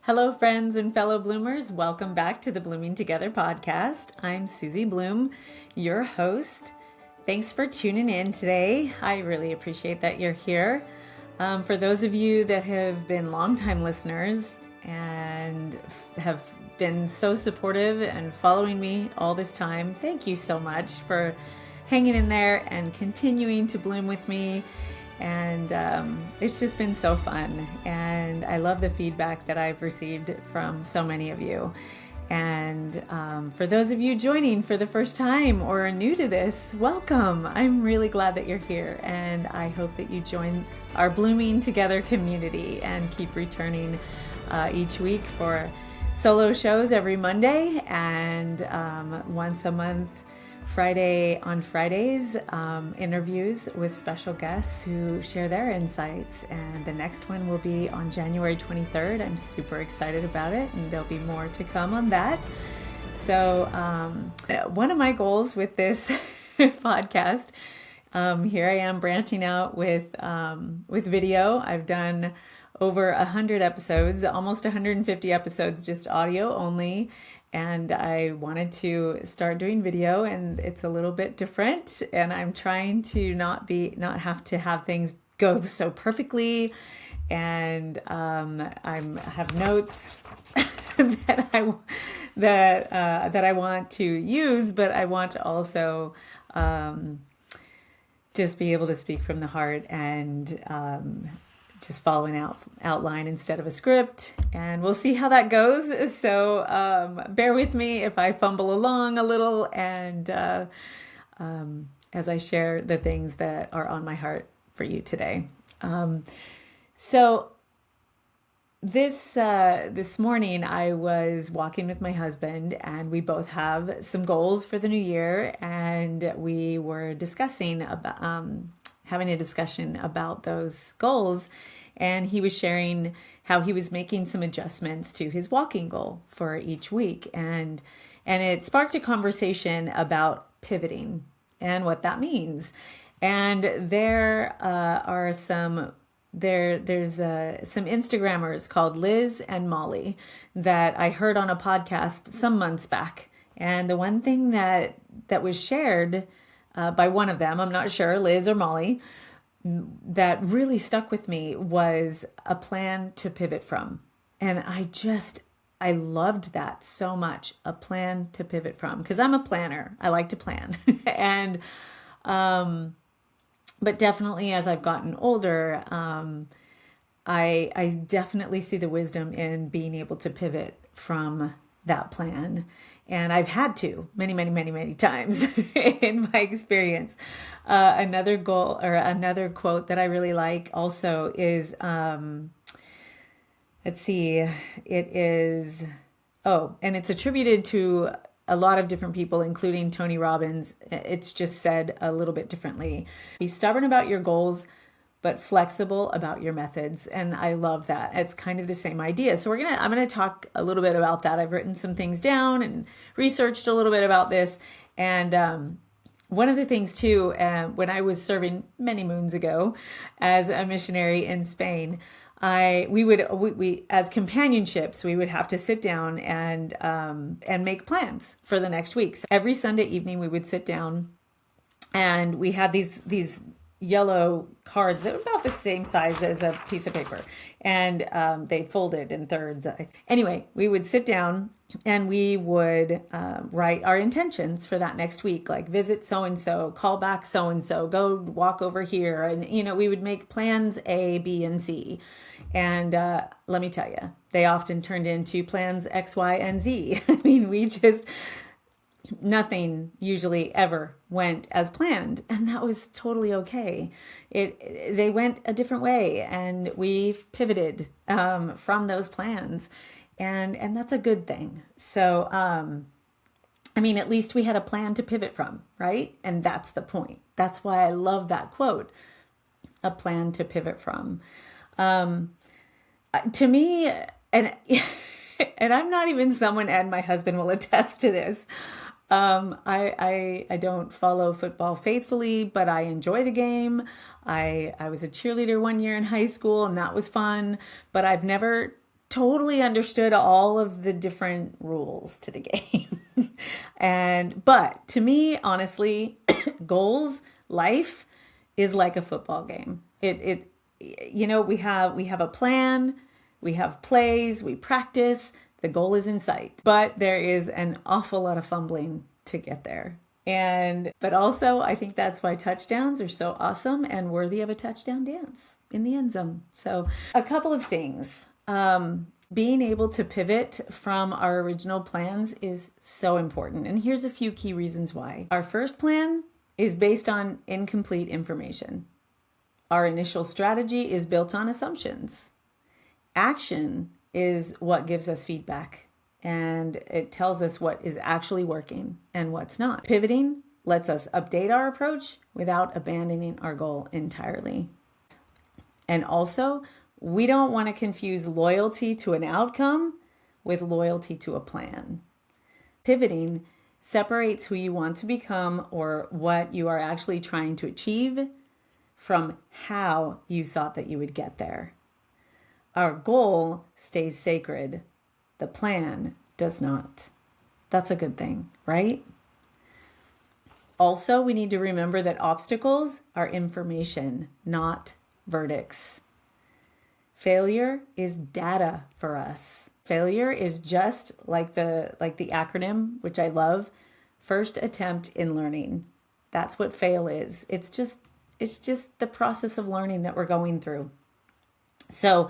Hello, friends and fellow bloomers. Welcome back to the Blooming Together podcast. I'm Susie Bloom, your host. Thanks for tuning in today. I really appreciate that you're here. For those of you that have been longtime listeners and have been so supportive and following me all this time, thank you so much for hanging in there and continuing to bloom with me. And it's just been so fun. And I love the feedback that I've received from so many of you. And for those of you joining for the first time or are new to this, welcome. I'm really glad that you're here. And I hope that you join our Blooming Together community and keep returning each week for solo shows every Monday and once a month. On Fridays, interviews with special guests who share their insights. And the next one will be on January 23rd. I'm super excited about it, and there'll be more to come on that. So one of my goals with this podcast, here I am branching out with video. I've done over 100 episodes, almost 150 episodes, just audio only. And I wanted to start doing video, and it's a little bit different. And I'm trying to not have to have things go so perfectly. And I have notes that I want to use, but I want to also just be able to speak from the heart and just following outline instead of a script, and we'll see how that goes. So bear with me if I fumble along a little, and as I share the things that are on my heart for you today. So this morning I was walking with my husband, and we both have some goals for the new year, and we were discussing about having a discussion about those goals. And he was sharing how he was making some adjustments to his walking goal for each week. And it sparked a conversation about pivoting and what that means. And there's some Instagrammers called Liz and Molly that I heard on a podcast some months back. And the one thing that was shared by one of them, I'm not sure, Liz or Molly, that really stuck with me was a plan to pivot from. And I loved that so much, a plan to pivot from, because I'm a planner. I like to plan. And, but definitely as I've gotten older, I definitely see the wisdom in being able to pivot from that plan. And I've had to many times in my experience. Another goal or another quote that I really like also is, let's see, and it's attributed to a lot of different people, including Tony Robbins. It's just said a little bit differently. Be stubborn about your goals, but flexible about your methods. And I love that. It's kind of the same idea. So I'm going to talk a little bit about that. I've written some things down and researched a little bit about this. And one of the things too, when I was serving many moons ago as a missionary in Spain, we as companionships, we would have to sit down and make plans for the next week. So every Sunday evening we would sit down, and we had these yellow cards that were about the same size as a piece of paper, and they folded in thirds. Anyway, we would sit down and we would write our intentions for that next week, like visit so-and-so, call back so-and-so, go walk over here. And, we would make plans A, B, and C. And let me tell you, they often turned into plans X, Y, and Z. I mean, nothing usually ever went as planned, and that was totally okay. They went a different way, and we pivoted from those plans, and that's a good thing. So at least we had a plan to pivot from, right? And that's the point. That's why I love that quote, a plan to pivot from. To me, and and I'm not even someone, and my husband will attest to this, I don't follow football faithfully, but I enjoy the game. I was a cheerleader one year in high school, and that was fun, but I've never totally understood all of the different rules to the game. But to me, honestly, goals, life is like a football game. We have a plan, we have plays, we practice, the goal is in sight, but there is an awful lot of fumbling to get there. But also, I think that's why touchdowns are so awesome and worthy of a touchdown dance in the end zone. So, a couple of things. Being able to pivot from our original plans is so important. And here's a few key reasons why. Our first plan is based on incomplete information. Our initial strategy is built on assumptions. Action is what gives us feedback, and it tells us what is actually working and what's not. Pivoting lets us update our approach without abandoning our goal entirely. And also, we don't want to confuse loyalty to an outcome with loyalty to a plan. Pivoting separates who you want to become or what you are actually trying to achieve from how you thought that you would get there. Our goal stays sacred. The plan does not. That's a good thing, right? Also, we need to remember that obstacles are information, not verdicts. Failure is data for us. Failure is just like the acronym, which I love, first attempt in learning. That's what fail is. It's just the process of learning that we're going through. So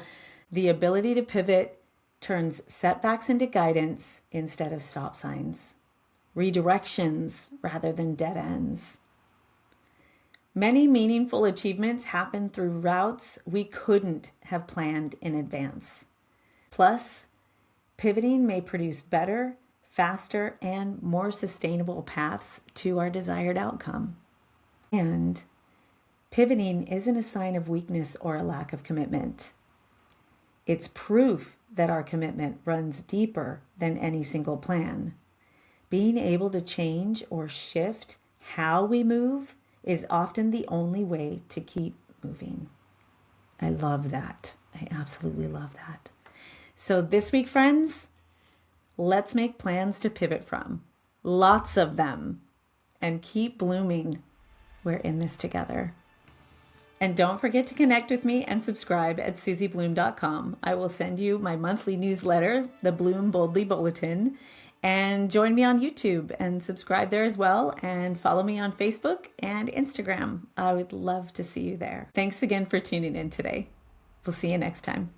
the ability to pivot turns setbacks into guidance instead of stop signs, redirections rather than dead ends. Many meaningful achievements happen through routes we couldn't have planned in advance. Plus, pivoting may produce better, faster, and more sustainable paths to our desired outcome. And pivoting isn't a sign of weakness or a lack of commitment. It's proof that our commitment runs deeper than any single plan. Being able to change or shift how we move is often the only way to keep moving. I love that. I absolutely love that. So this week, friends, let's make plans to pivot from. Lots of them. And keep blooming. We're in this together. And don't forget to connect with me and subscribe at susiebloom.com. I will send you my monthly newsletter, the Bloom Boldly Bulletin, and join me on YouTube and subscribe there as well, and follow me on Facebook and Instagram. I would love to see you there. Thanks again for tuning in today. We'll see you next time.